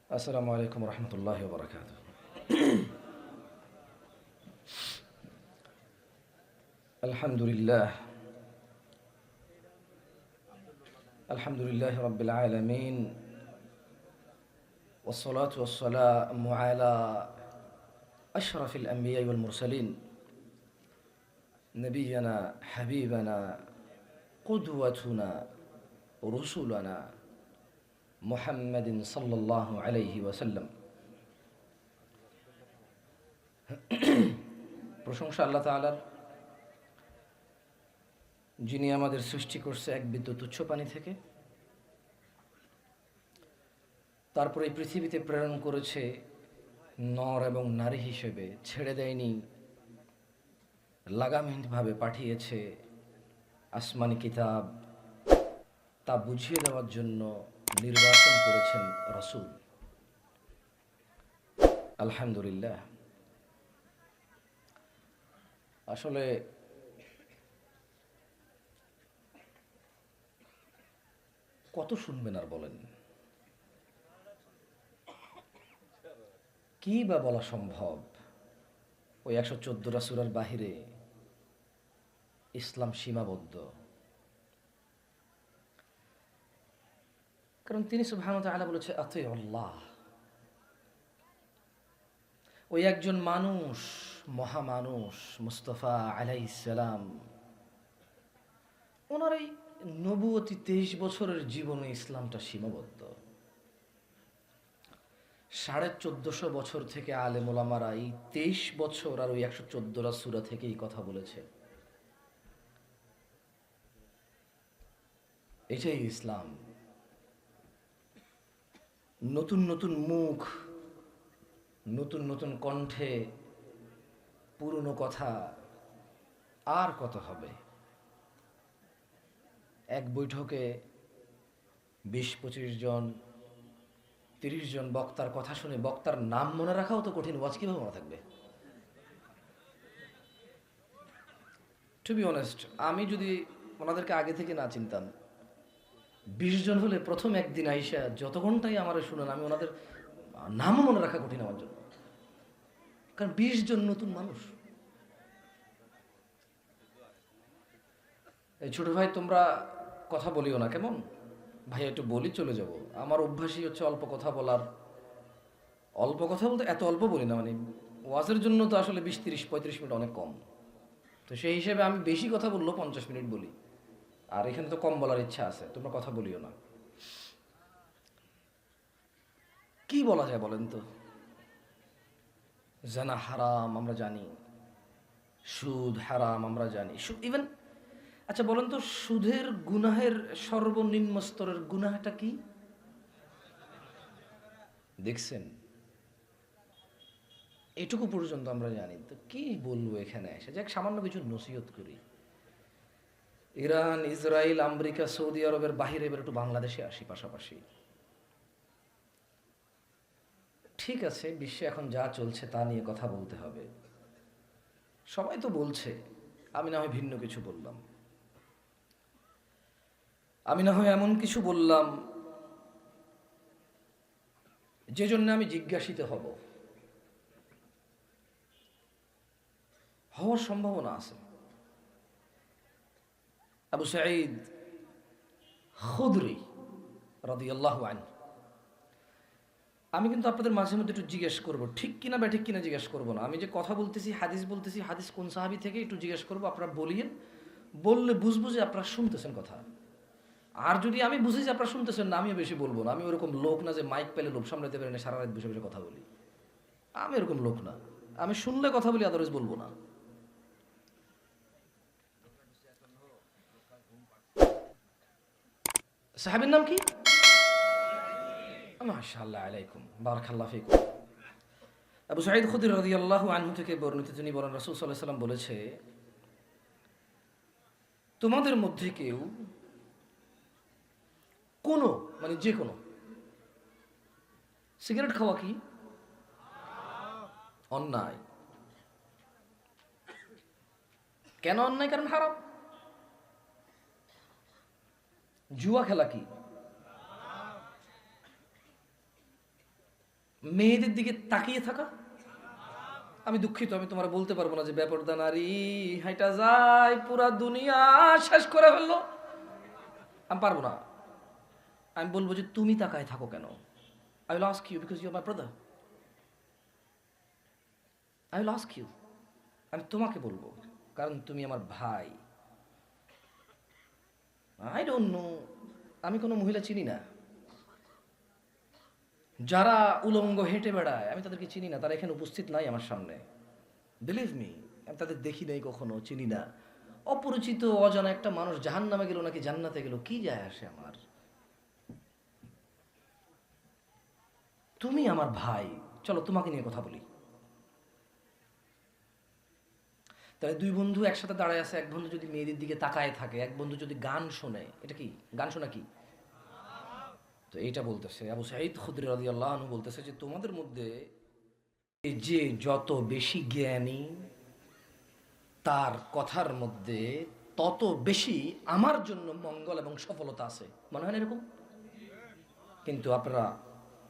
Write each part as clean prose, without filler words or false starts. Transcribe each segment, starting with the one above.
السلام عليكم ورحمة الله وبركاته. الحمد لله الحمد لله رب العالمين، والصلاة والسلام على أشرف الأنبياء والمرسلين، نبينا حبيبنا قدوتنا رسولنا محمد صلى الله عليه وسلم। প্রশংসা আল্লাহ তাআলার, যিনি আমাদের সৃষ্টি করছে এক বিদ্যুৎ তুচ্ছ পানি থেকে, তারপরে এই পৃথিবীতে প্রেরণ করেছে নর এবং নারী হিসেবে, ছেড়ে দেয়নি, লাগামহীনভাবে পাঠিয়েছে আসমানি কিতাব, তা বুঝিয়ে দেওয়ার জন্য নির্বাচন করেছেন রাসূল। আলহামদুলিল্লাহ। আসলে কত শুনবেন আর বলেন, কি বা বলা সম্ভব? ওই 114টা সূরার বাহিরে ইসলাম সীমাবদ্ধ। কারণ তিনি সুবহানাহু ওয়া তাআলা বলেছে আতিউল্লাহ। ওই একজন মানুষ, মহামানুষ মুস্তাফা আলাইহিস সালাম, ওনার এই নবুয়তি 23 বছরের জীবনে ইসলামটা সীমাবদ্ধ। 1450 বছর থেকে আলেম ওলামারা এই 23 বছর আর ওই 114টা সূরা থেকে এই কথা বলেছে। এটাই ইসলাম। নতুন নতুন মুখ, নতুন নতুন কণ্ঠে পুরনো কথা আর কত হবে? এক বৈঠকে 20-25 জন 30 জন বক্তার কথা শুনে বক্তার নাম মনে রাখাও তো কঠিন, ওয়াজ কিভাবে মনে থাকবে? টু বি অনেস্ট, আমি যদি ওনাদেরকে আগে থেকে না চিনতাম, 20 জন হলে প্রথম একদিন আইসা যত ঘন্টাই আমার শুনেন, আমি ওনাদের নামও মনে রাখা কঠিন আমার জন্য। কারণ 20 জন নতুন মানুষ। এই ছোট ভাই, তোমরা কথা বলিও না কেমন? ভাই একটু বলি চলে যাব। আমার অভ্যাসই হচ্ছে অল্প কথা বলার। অল্প কথা বলতে এত অল্প বলি না, মানে ওয়াজের জন্য তো আসলে 20-30-35 মিনিট অনেক কম। তো সেই হিসেবে আমি বেশি কথা বললেও 50 মিনিট বলি। আর এখানে তো কম বলার ইচ্ছা আছে, তোমরা কথা বলিও না। কি বলা যায় বলেন তো? জানা হারাম আমরা জানি, সুদ হারাম আমরা জানি, ইভেন আচ্ছা বলেন তো, সুদের গুনাহের সর্বনিম্ন স্তরের গুনাহটা কি দেখছেন? এটুকু পর্যন্ত আমরা জানি। তো কি বলবো এখানে এসে? যাক, সামান্য কিছু নসিহত করি। ইরান, ইসরায়েল, আমেরিকা, সৌদি আরবের বাহিরে এবার একটু বাংলাদেশে আসি পাশাপাশি। ঠিক আছে, বিশ্বে এখন যা চলছে তা নিয়ে কথা বলতে হবে, সবাই তো বলছে। আমি না হয় ভিন্ন কিছু বললাম, আমি না হয় এমন কিছু বললাম যে জন্য আমি জিজ্ঞাসিত হব, হওয়ার সম্ভাবনা আছে। আবু সাঈদ খুদরি রাদিয়াল্লাহু আনহু, আমি কিন্তু আপনাদের মাঝে মধ্যে একটু জিজ্ঞেস করবো, ঠিক কিনা বা ঠিক কিনা জিজ্ঞেস করবো না। আমি যে কথা বলতেছি, হাদিস বলতেছি, হাদিস কোন সাহাবী থেকে একটু জিজ্ঞেস করবো, আপনারা বলিয়েন। বললে বুঝবো যে আপনারা শুনতেছেন কথা। আর যদি আমি বুঝি যে আপনারা শুনতেছেন না, আমিও বেশি বলবো না। আমি ওরকম লোক না যে মাইক পেলে লোক সামলাতে পারি না, সারা রাত বসে বসে কথা বলি। আমি এরকম লোক না। আমি শুনলে কথা বলি, আদারওয়াইজ বলবো না। সাহাবীর নাম কি? মাশাআল্লাহ আলাইকুম, বারাকাল্লাহু ফিকুম। আবু সাঈদ খুদরি রাদিয়াল্লাহু আনহু থেকে বর্ণিত, তিনি বলেন রাসূল সাল্লাল্লাহু আলাইহি ওয়াসাল্লাম বলেছে, তোমাদের মধ্যে কেউ কোনো, মানে যে কোনো, সিগারেট খাওয়া কি অন্যায়? কেন অন্যায়? কারণ হারাম। জুয়া খেলা কি? মেয়েদের দিকে তাকিয়ে থাকা। আমি দুঃখিত, আমি তোমার বলতে পারবো না যে বেপরদা নারী হাইটা যায় পুরা দুনিয়া শেষ করে ফেললো, আমি পারবো না। আমি বলবো যে তুমি তাকায় থাকো কেন? I will ask you because you are my brother. I will ask you. আমি তোমাকে বলবো কারণ তুমি আমার ভাই। I don't know, আমি কোনো মহিলা চিনি না যারা উলঙ্গ হেঁটে বেড়ায়, আমি তাদেরকে চিনি না, তারা এখানে উপস্থিত নাই আমার সামনে। বিলিভ মি, আমি তাদের দেখি নাই কখনো, চিনি না। অপরিচিত অজানা একটা মানুষ জাহান্নামে গেল নাকি জান্নাতে গেল, কি যায় আসে আমার? তুমি আমার ভাই, চলো তোমাকে নিয়ে কথা বলি। তাহলে দুই বন্ধু একসাথে দাঁড়ায় আছে, এক বন্ধু যদি মেয়েদের দিকে তাকায় থাকে, এক বন্ধু যদি গান শোনে, এটা কি গান শোনা? কি তো এইটা বলতেছে আবু সাঈদ খুদরি রাদিয়াল্লাহু আনহু বলতেছে যে তোমাদের মধ্যে যে যত বেশি জ্ঞানী তার কথার মধ্যে তত বেশি আমার জন্য মঙ্গল এবং সফলতা আছে, মনে হয় না এরকম? কিন্তু আপনারা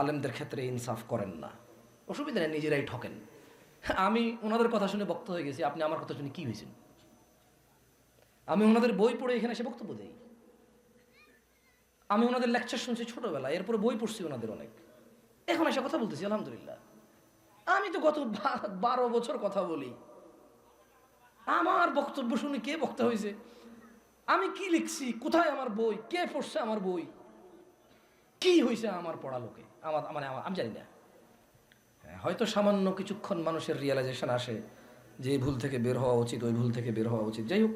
আলেমদের ক্ষেত্রে ইনসাফ করেন না, অসুবিধা নেই, নিজেরাই ঠকেন। আমি ওনাদের কথা শুনে বক্তা হয়ে গেছি, আপনি আমার কথা শুনে কি হয়েছেন? আমি ওনাদের বই পড়ে এখানে এসে বক্তব্য দেই, আমি ওনাদের লেকচার শুনছি ছোটবেলায়, এরপরে বই পড়ছি ওনাদের অনেক, এখন এসে কথা বলতেছি আলহামদুলিল্লাহ। আমি তো গত 12 বছর কথা বলি, আমার বক্তব্য শুনে কে বক্তা হয়েছে, আমি কি লিখছি, কোথায় আমার বই, কে পড়ছে আমার বই, কি হয়েছে আমার পড়ালোকে, আমি জানি না। হয়তো সামান্য কিছুক্ষণ মানুষের রিয়েলাইজেশন আসে যে এই ভুল থেকে বের হওয়া উচিত, ওই ভুল থেকে বের হওয়া উচিত। যাই হোক,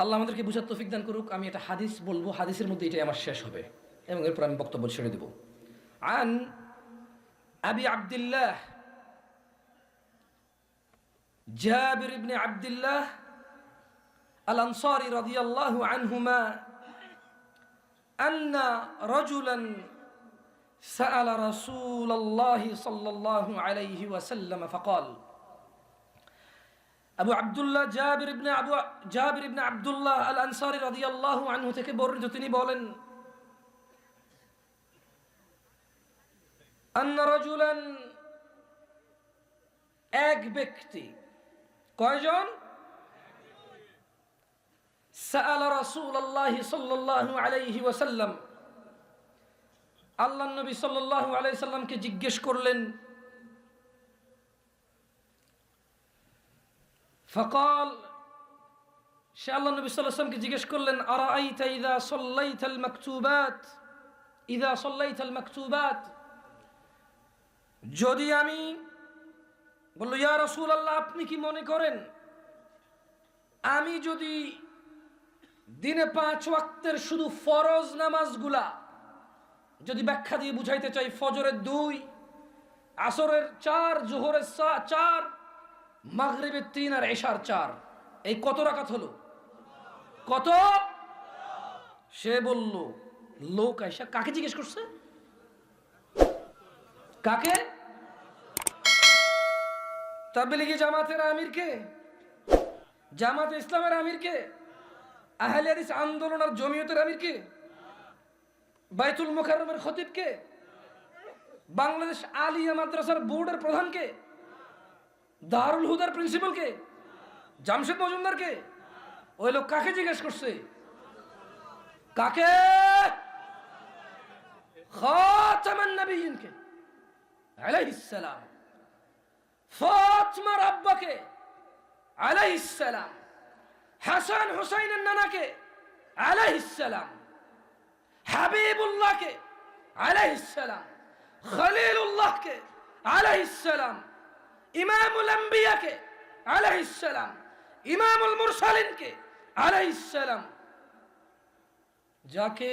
আল্লাহ আমাদেরকে বুঝার তৌফিক দান করুক। আমি একটা হাদিস বলবো, হাদিসের মধ্যে এটাই আমার শেষ হবে এবং এরপর আমি বক্তব্য ছেড়ে দেব। আন আবি আব্দুল্লাহ জাবির ইবনে আব্দুল্লাহ আল আনসারী রাদিয়াল্লাহু আনহুমা আন্না রাজুলান سأل رسول الله صلى الله عليه وسلم فقال আবু আব্দুল্লাহ জাবির ইবনে আব্দুল্লাহ আল আনসারী রাদিয়াল্লাহু আনহু থেকে বর্ণিত, তিনি বলেন আন্না রাজুলান, এক ব্যক্তি, কয়জন? সাআলা রাসূলুল্লাহ সাল্লাল্লাহু আলাইহি ওয়াসাল্লাম, আল্লাহর নবী সাল্লাল্লাহু আলাইহি সাল্লামকে জিজ্ঞেস করলেন। ফাকাল, সে আল্লাহর নবী সাল্লাল্লাহু আলাইহি সাল্লামকে জিজ্ঞেস করলেন, আরাআইতা ইযা সাল্লাইতাল মাকতুবাত, যদি আমি বলল ইয়া রাসূলুল্লাহ, আপনি কি মনে করেন আমি যদি দিনে 5 ওয়াক্তের শুধু ফরজ নামাজগুলা যদি ব্যাখ্যা দিয়ে বুঝাইতে চাই, ফজরের 2, আসরের 4, জোহরের 4, মাগরিবের 3 আর এশার 4, এই কত রাকাত হলো? কত? সে বলল, লোক আয়েশা কাকে জিজ্ঞেস করছে? কাকে? তাবলীগি জামাতের আমিরকে? জামাতে ইসলামের আমিরকে? আহলে হাদিস আন্দোলন আর জমিয়তের আমিরকে? বাইতুল মুকাররমের খতিবকে? বাংলাদেশ আলিয়া মাদ্রাসার বোর্ডের প্রধানকে? দারুল হুদার প্রিন্সিপালকে? জামশেদ মজুমদারকে? ওই লোক কাকে জিজ্ঞেস করছে? কাকে? খাতামান নবিয়্যিনকে আলাইহিস সালাম, ফাতিমার আব্বাকে আলাইহিস সালাম, হাসান হুসাইনের নানাকে আলাইহিস সালাম, হাবিবুল্লাহকে আলাইহিস সালাম, খলিলুল্লাহকে আলাইহিস সালাম, ইমামুল আম্বিয়াকে আলাইহিস সালাম, ইমামুল মুরসালিনকে আলাইহিস সালাম, যাকে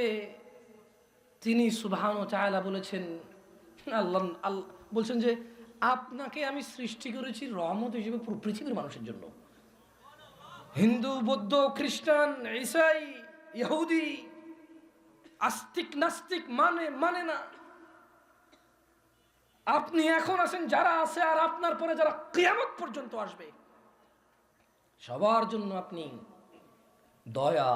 তিনি সুবহানাহু ওয়া তাআলা বলেছেন, আল্লাহ বলছেন যে আপনাকে আমি সৃষ্টি করেছি রহমত হিসেবে পুরো পৃথিবীর মানুষের জন্য। হিন্দু, বৌদ্ধ, খ্রিস্টান, ঈসাই, ইহুদি, আস্তিক নাস্তিক মানে না। আপনি এখন আছেন, যারা আছে আর আপনার পরে যারা কিয়ামত পর্যন্ত আসবে, সবার জন্য আপনি দয়া।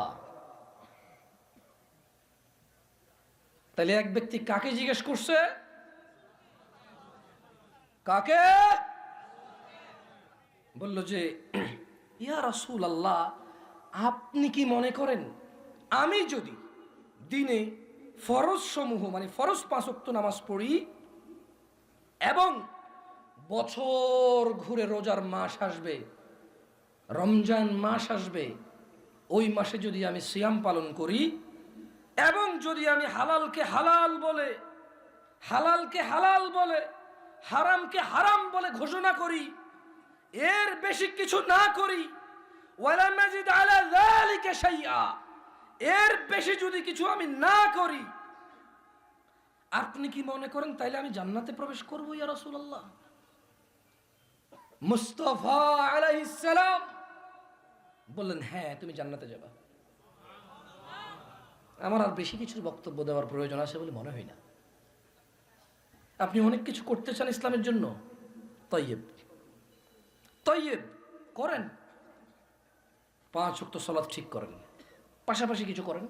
তাহলে এক ব্যক্তি কাকে জিজ্ঞেস করছে? কাকে? বলল যে ইয়া রাসূলুল্লাহ, আপনি কি মনে করেন আমি যদি দিনে ফরজ সমূহ মানে ফরজ 5 ওয়াক্ত নামাজ পড়ি এবং বছর ঘুরে রোজার মাস আসবে, রমজান মাস আসবে, ওই মাসে যদি আমি সিয়াম পালন করি এবং যদি আমি হালালকে হালাল বলে, হালালকে হালাল বলে, হারামকে হারাম বলে ঘোষণা করি, এর বেশি কিছু না করি, ওয়ালা মাজিদ আলা যালিকা শাইআ, এর বেশি যদি কিছু আমি না করি, আপনি কি মনে করেন তাইলে আমি জান্নাতে প্রবেশ করব ইয়া রাসূলুল্লাহ? মুস্তাফা আলাইহিস সালাম বললেন, হ্যাঁ তুমি জান্নাতে যাবা। আমার আর বেশি কিছুর বক্তব্য দেওয়ার প্রয়োজন আছে বলে মনে হয় না। আপনি অনেক কিছু করতে চান ইসলামের জন্য, তাইয়্যিব তাইয়্যিব করেন, 5 ওয়াক্ত সালাত ঠিক করেন, পাশাপাশি কিছু করেন।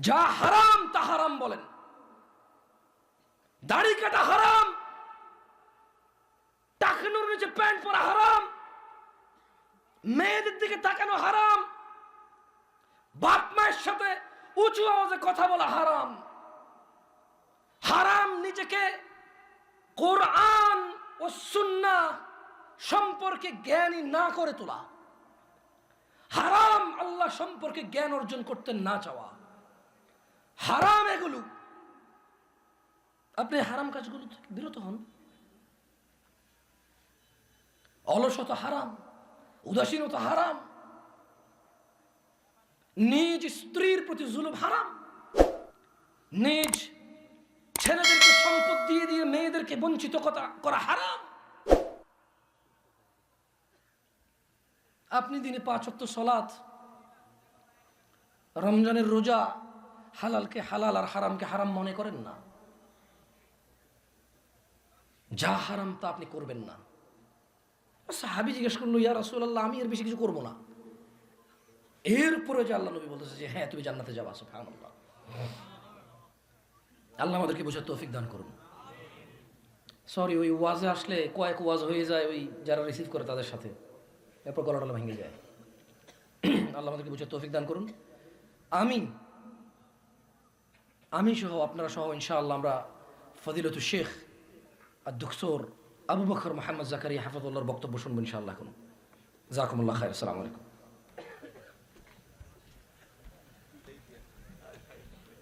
যা হারাম তা হারাম বলেন, দাড়ি কাটা হারাম, টাকনুর নিচে প্যান্ট পরা হারাম, মেয়েদের দিকে তাকানো হারাম, বাপ মায়ের সাথে উঁচু আওয়াজে কথা বলা হারাম, হারাম নিজেকে কোরআন ও সুন্নাহ সম্পর্কে জ্ঞানী না করে তোলা, হারাম আল্লাহ সম্পর্কে জ্ঞান অর্জন করতে না চাওয়া, হারাম এগুলো। আপনি হারাম কাজগুলো থেকে বিরত হন। অলসতা হারাম, উদাসীনতা হারাম, নিজ স্ত্রীর প্রতি জুলুম হারাম, নিজ ছেলেদেরকে সম্পদ দিয়ে দিয়ে মেয়েদেরকে বঞ্চিত করা হারাম। আপনি দিনে 5 ওয়াক্ত সালাত, রমজানের রোজা, হালালকে হালাল আর হারামকে হারাম মনে করেন না। যা হারাম তা আপনি করবেন না। সাহাবী জিজ্ঞেস করলো, ইয়া রাসূলুল্লাহ আমি এর বেশি কিছু করবো না। এরপরে যে আল্লাহ নবী বলতেছে যে হ্যাঁ তুমি জান্নাতে যাবা। সুবহানাল্লাহ। আল্লাহ আমাদেরকে বোঝার তৌফিক দান করুন। সরি, ওই ওয়াজে আসলে কয়েক ওয়াজ হয়ে যায় ওই যারা রিসিভ করে তাদের সাথে, এরপর গলাটলা ভেঙে যায়। আল্লাহ আমাদেরকে বোঝার তৌফিক দান করুন, আমিন। আমি সহ আপনারা সহ ইনশাআল্লাহ আমরা ফজিলতুল শেখ আদ-দুকতোর আবু বকর মোহাম্মদ জাকারিয়া হাফিজাহুল্লাহর বক্তব্য শুনবো ইনশাআল্লাহ। জাযাকুমুল্লাহ খাইর। আসসালামু আলাইকুম।